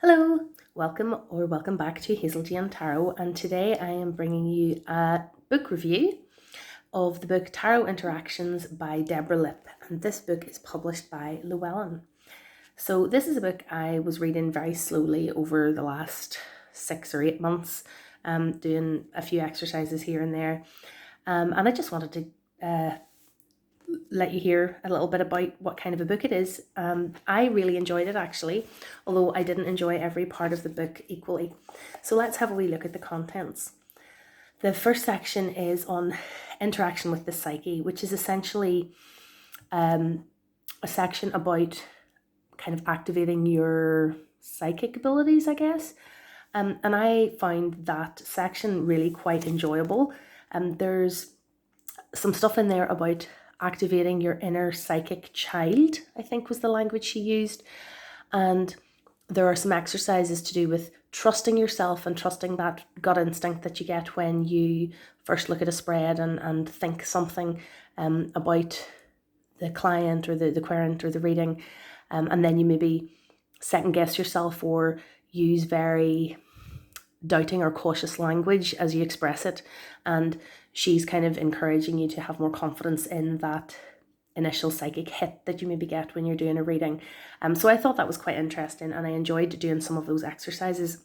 Hello, welcome back to Hazel Jane Tarot, and today I am bringing you a book review of the book Tarot Interactions by Deborah Lipp, and this book is published by Lewellyn. So this is a book I was reading very slowly over the last 6 or 8 months, doing a few exercises here and there, and I just wanted to let you hear a little bit about what kind of a book it is. I really enjoyed it actually, although I didn't enjoy every part of the book equally. So let's have a wee look at the contents. The first section is on interaction with the psyche, which is essentially a section about kind of activating your psychic abilities, I guess. And I found that section really quite enjoyable. There's some stuff in there about activating your inner psychic child, I think was the language she used. And there are some exercises to do with trusting yourself and trusting that gut instinct that you get when you first look at a spread and think something about the client or the querent or the reading. And then you maybe second guess yourself or use very doubting or cautious language as you express it, and she's kind of encouraging you to have more confidence in that initial psychic hit that you maybe get when you're doing a reading. So I thought that was quite interesting, and I enjoyed doing some of those exercises.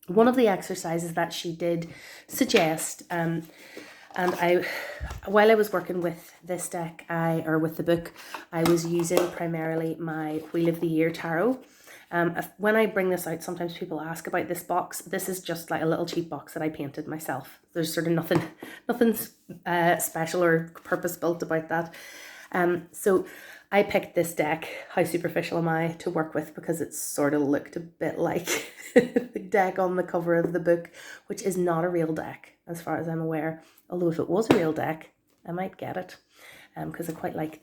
One of the exercises that she did suggest, and while I was working with this deck, with the book, I was using primarily my Wheel of the Year tarot. When I bring this out, sometimes people ask about this box. This is just like a little cheap box that I painted myself. There's sort of nothing special or purpose built about that. So I picked this deck, How Superficial Am I, to work with because it sort of looked a bit like the deck on the cover of the book, which is not a real deck as far as I'm aware. Although if it was a real deck, I might get it because I quite like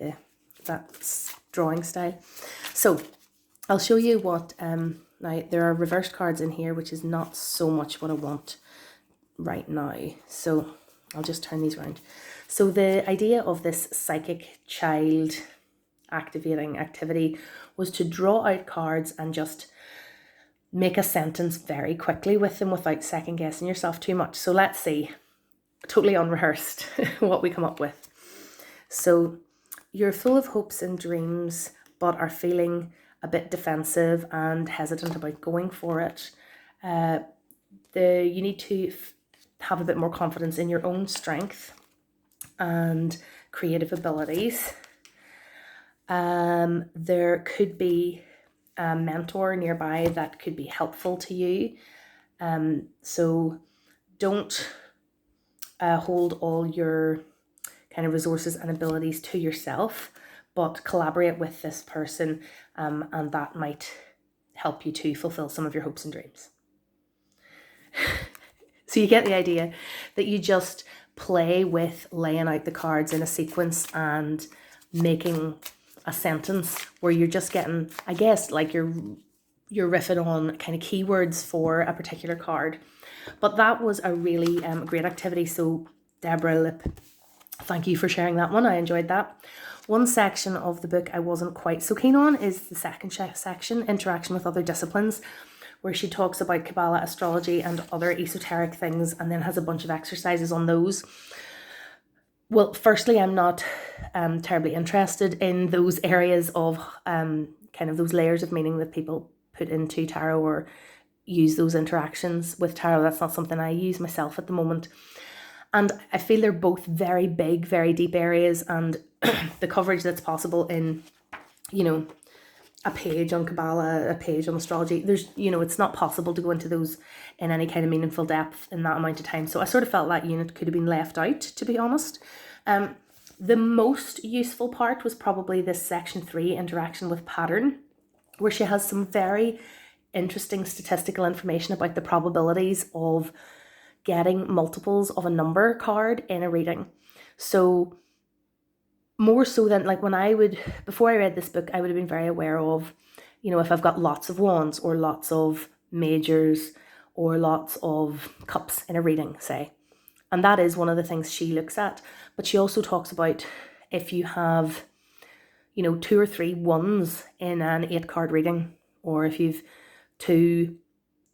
that drawing style. So I'll show you what, now there are reverse cards in here, which is not so much what I want right now. So I'll just turn these around. So the idea of this psychic child activating activity was to draw out cards and just make a sentence very quickly with them without second guessing yourself too much. So let's see, totally unrehearsed, what we come up with. So you're full of hopes and dreams, but are feeling a bit defensive and hesitant about going for it. You need to have a bit more confidence in your own strength and creative abilities. There could be a mentor nearby that could be helpful to you. So don't hold all your kind of resources and abilities to yourself, but collaborate with this person, and that might help you to fulfill some of your hopes and dreams. So you get the idea that you just play with laying out the cards in a sequence and making a sentence where you're just getting, I guess, like you're riffing on kind of keywords for a particular card. But that was a really great activity. So Deborah Lipp, thank you for sharing that one. I enjoyed that. One section of the book I wasn't quite so keen on is the second section, Interaction with Other Disciplines, where she talks about Kabbalah, astrology, and other esoteric things, and then has a bunch of exercises on those. Well, firstly, I'm not terribly interested in those areas of kind of those layers of meaning that people put into tarot or use those interactions with tarot. That's not something I use myself at the moment. And I feel they're both very big, very deep areas, and the coverage that's possible in, a page on Kabbalah, a page on astrology, it's not possible to go into those in any kind of meaningful depth in that amount of time. So I sort of felt that unit could have been left out, to be honest. The most useful part was probably this section 3, Interaction with Pattern, where she has some very interesting statistical information about the probabilities of getting multiples of a number card in a reading. So more so than like before I read this book, I would have been very aware of, if I've got lots of wands or lots of majors or lots of cups in a reading, say. And that is one of the things she looks at. But she also talks about if you have, 2 or 3 ones in an 8 card reading, or if you've 2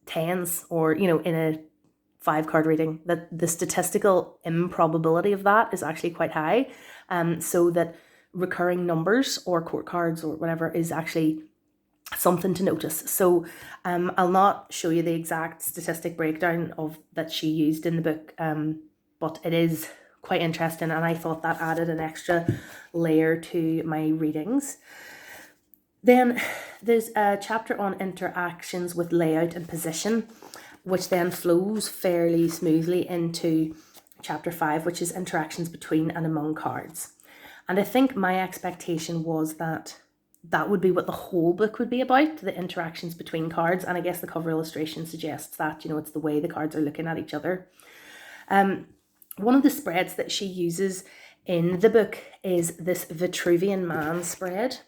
10s, or, you know, in a 5-card reading, that the statistical improbability of that is actually quite high. So that recurring numbers or court cards or whatever is actually something to notice. So I'll not show you the exact statistic breakdown of that she used in the book, but it is quite interesting, and I thought that added an extra layer to my readings. Then there's a chapter on interactions with layout and position, which then flows fairly smoothly into chapter 5, which is interactions between and among cards. And I think my expectation was that that would be what the whole book would be about, the interactions between cards. And I guess the cover illustration suggests that, you know, it's the way the cards are looking at each other. One of the spreads that she uses in the book is this Vitruvian Man Spread.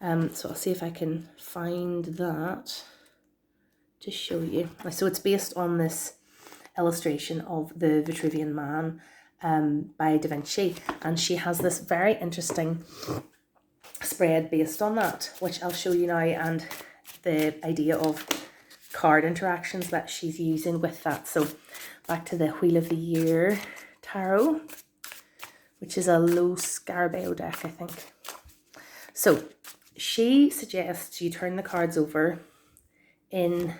So I'll see if I can find that to show you. So it's based on this illustration of the Vitruvian Man by Da Vinci, and she has this very interesting spread based on that, which I'll show you now, and the idea of card interactions that she's using with that. So back to the Wheel of the Year tarot, which is a low Scarabeo deck, I think. So she suggests you turn the cards over in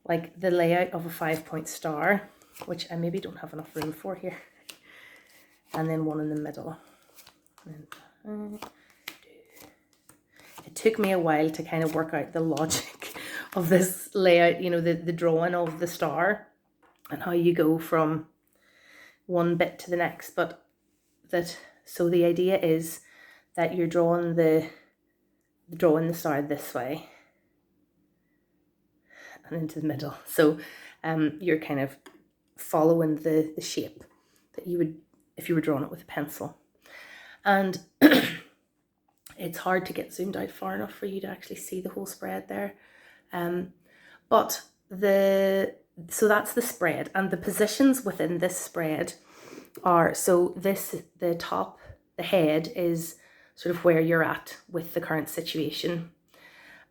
like the layout of a 5-point star, which I maybe don't have enough room for here, and then one in the middle. It took me a while to kind of work out the logic of this layout, you know, the drawing of the star and how you go from one bit to the next. But so the idea is that you're drawing the star this way and into the middle. So you're kind of following the shape that you would if you were drawing it with a pencil. And it's hard to get zoomed out far enough for you to actually see the whole spread there. So that's the spread, and the positions within this spread are, so the top, the head is sort of where you're at with the current situation.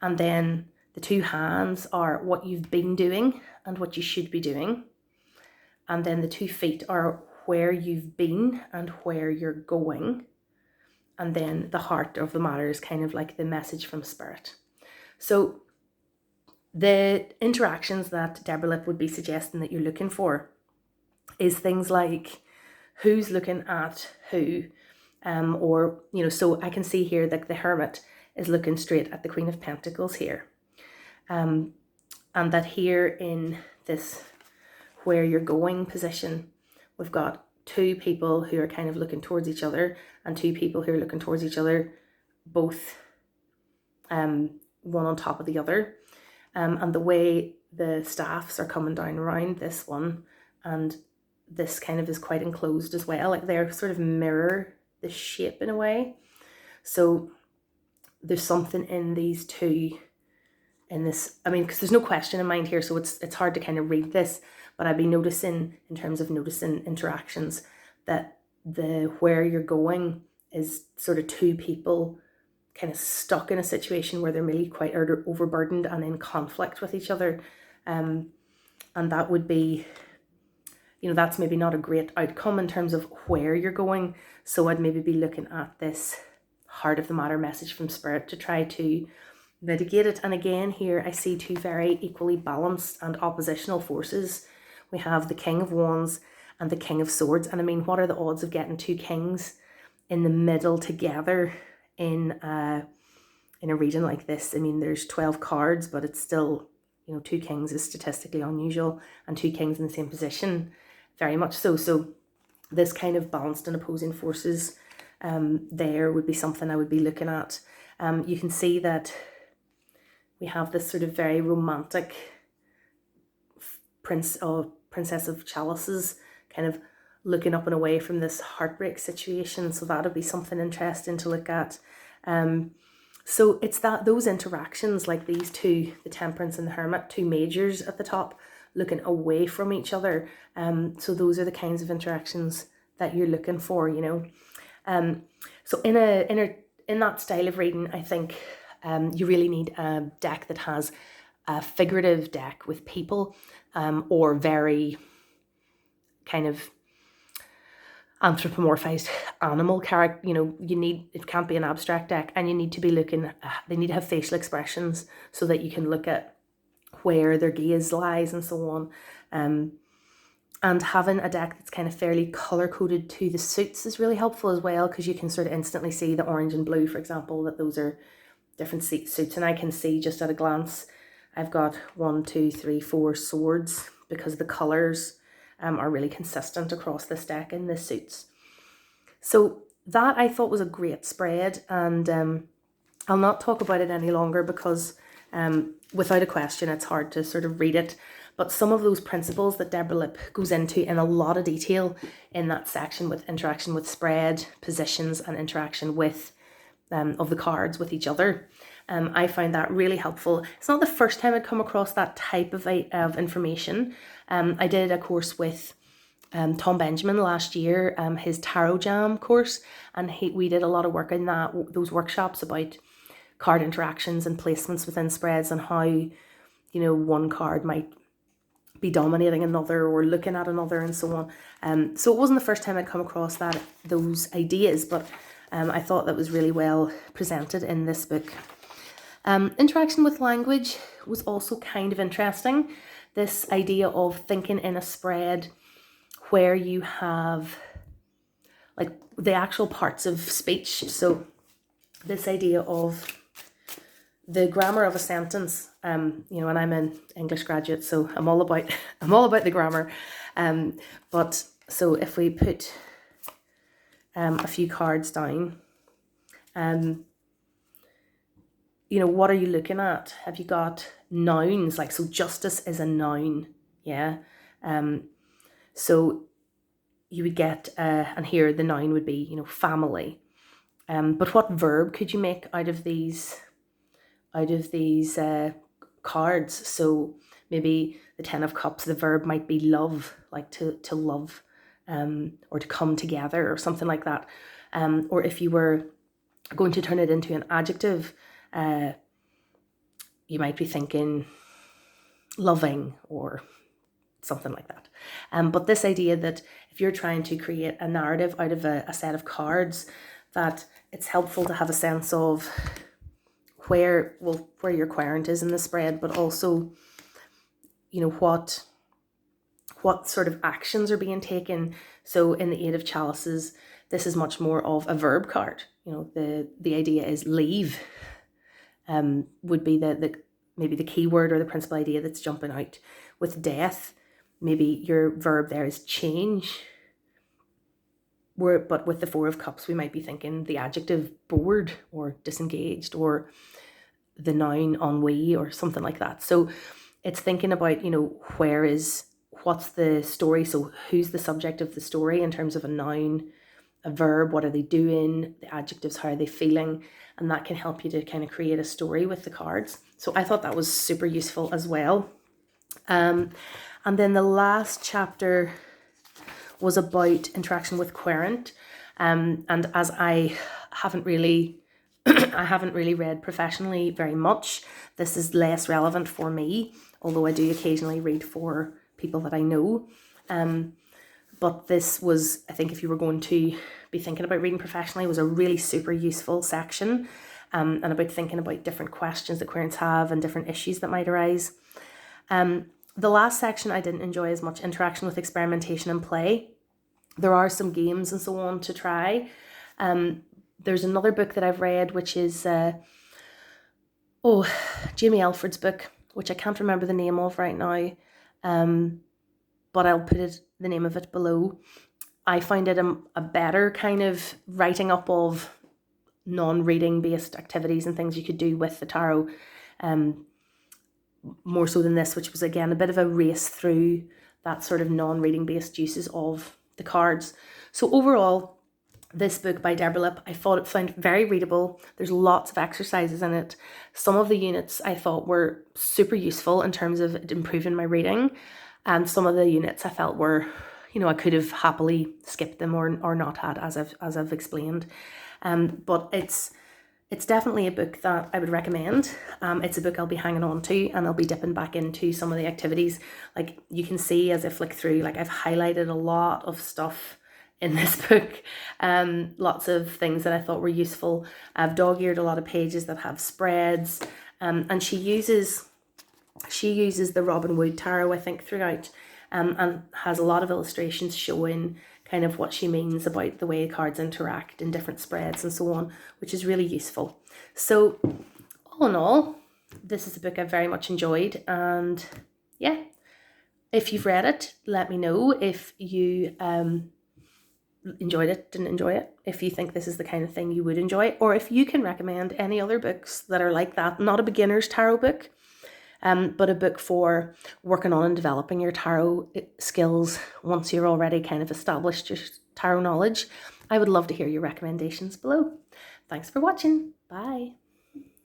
And then the 2 hands are what you've been doing and what you should be doing. And then the 2 feet are where you've been and where you're going. And then the heart of the matter is kind of like the message from spirit. So the interactions that Deborah Lipp would be suggesting that you're looking for is things like who's looking at who, or, you know, so I can see here that the Hermit is looking straight at the Queen of Pentacles here. And that here in this where you're going position, we've got 2 people who are kind of looking towards each other, and 2 people who are looking towards each other, both one on top of the other. And the way the staffs are coming down around this one, and this kind of is quite enclosed as well, like they're sort of mirror the shape in a way. So there's something in these 2 in this, I mean, because there's no question in mind here, so it's hard to kind of read this, but I'd be noticing, in terms of noticing interactions, that the where you're going is sort of 2 people kind of stuck in a situation where they're really quite overburdened and in conflict with each other. And that would be, you know, that's maybe not a great outcome in terms of where you're going. So I'd maybe be looking at this heart of the matter message from spirit to try to mitigate it. And again, here I see 2 very equally balanced and oppositional forces. We have the King of Wands and the King of Swords. And I mean, what are the odds of getting 2 kings in the middle together in a reading like this? I mean, there's 12 cards, but it's still, you know, 2 kings is statistically unusual, and 2 kings in the same position, very much so. So this kind of balanced and opposing forces there would be something I would be looking at. You can see that we have this sort of very romantic Princess of Chalices kind of looking up and away from this heartbreak situation. So that'll be something interesting to look at. So it's those interactions, like these 2, the Temperance and the Hermit, 2 majors at the top, looking away from each other. So those are the kinds of interactions that you're looking for, you know. So in that style of reading, I think you really need a deck that has a figurative deck with people, or very kind of anthropomorphized animal character. It can't be an abstract deck, and you need to be looking, they need to have facial expressions so that you can look at where their gaze lies and so on. And having a deck that's kind of fairly color-coded to the suits is really helpful as well, because you can sort of instantly see the orange and blue, for example, that those are different suits. And I can see just at a glance, I've got 1, 2, 3, 4 swords, because the colors are really consistent across this deck in the suits. So that I thought was a great spread, and I'll not talk about it any longer because without a question it's hard to sort of read it. But some of those principles that Deborah Lipp goes into in a lot of detail in that section with interaction with spread, positions, and interaction with of the cards with each other, I find that really helpful. It's not the first time I'd come across that type of information. I did a course with Tom Benjamin last year, his Tarot Jam course, and we did a lot of work in those workshops about card interactions and placements within spreads, and how one card might be dominating another or looking at another and so on. So it wasn't the first time I'd come across those ideas, but I thought that was really well presented in this book. Interaction with language was also kind of interesting. This idea of thinking in a spread where you have like the actual parts of speech. So this idea of the grammar of a sentence, and I'm an English graduate, so I'm all about the grammar. But so if we put a few cards down, what are you looking at? Have you got nouns? Like, so justice is a noun, yeah. So you would get, and here the noun would be, family. But what verb could you make out of these cards? So maybe the 10 of Cups, the verb might be love, like to love, or to come together or something like that. Or if you were going to turn it into an adjective, you might be thinking loving or something like that. But this idea that if you're trying to create a narrative out of a set of cards, that it's helpful to have a sense of where your querent is in the spread, but also, what sort of actions are being taken. So in the 8 of Chalices, this is much more of a verb card. The idea is leave, would be maybe the key word or the principal idea that's jumping out. With death, maybe your verb there is change. But with the 4 of Cups, we might be thinking the adjective bored or disengaged, or the noun ennui or something like that. So it's thinking about, what's the story? So who's the subject of the story in terms of a noun, a verb, what are they doing, the adjectives, how are they feeling? And that can help you to kind of create a story with the cards. So I thought that was super useful as well. And then the last chapter was about interaction with Querent. And as I haven't really read professionally very much, this is less relevant for me, although I do occasionally read for people that I know. But this was, I think if you were going to be thinking about reading professionally, was a really super useful section, and about thinking about different questions that querents have and different issues that might arise. The last section I didn't enjoy as much, interaction with experimentation and play. There are some games and so on to try. There's another book that I've read, which is Jamie Elford's book, which I can't remember the name of right now, but I'll put the name of it below. I find it a better kind of writing up of non-reading based activities and things you could do with the tarot, more so than this, which was again a bit of a race through that sort of non-reading based uses of the cards. So overall, this book by Deborah Lipp, I found very readable. There's lots of exercises in it. Some of the units I thought were super useful in terms of improving my reading, and some of the units I felt were, I could have happily skipped them or not had, as I've explained. But It's definitely a book that I would recommend. It's a book I'll be hanging on to, and I'll be dipping back into some of the activities. Like you can see as I flick through, like I've highlighted a lot of stuff in this book. Lots of things that I thought were useful. I've dog-eared a lot of pages that have spreads, and she uses the Robin Wood tarot, I think, throughout, and has a lot of illustrations showing kind of what she means about the way cards interact in different spreads and so on, which is really useful. So all in all, this is a book I've very much enjoyed, and yeah, if you've read it, let me know if you enjoyed it, didn't enjoy it, if you think this is the kind of thing you would enjoy, or if you can recommend any other books that are like that. Not a beginner's tarot book, but a book for working on and developing your tarot skills once you're already kind of established your tarot knowledge. I would love to hear your recommendations below. Thanks for watching. Bye.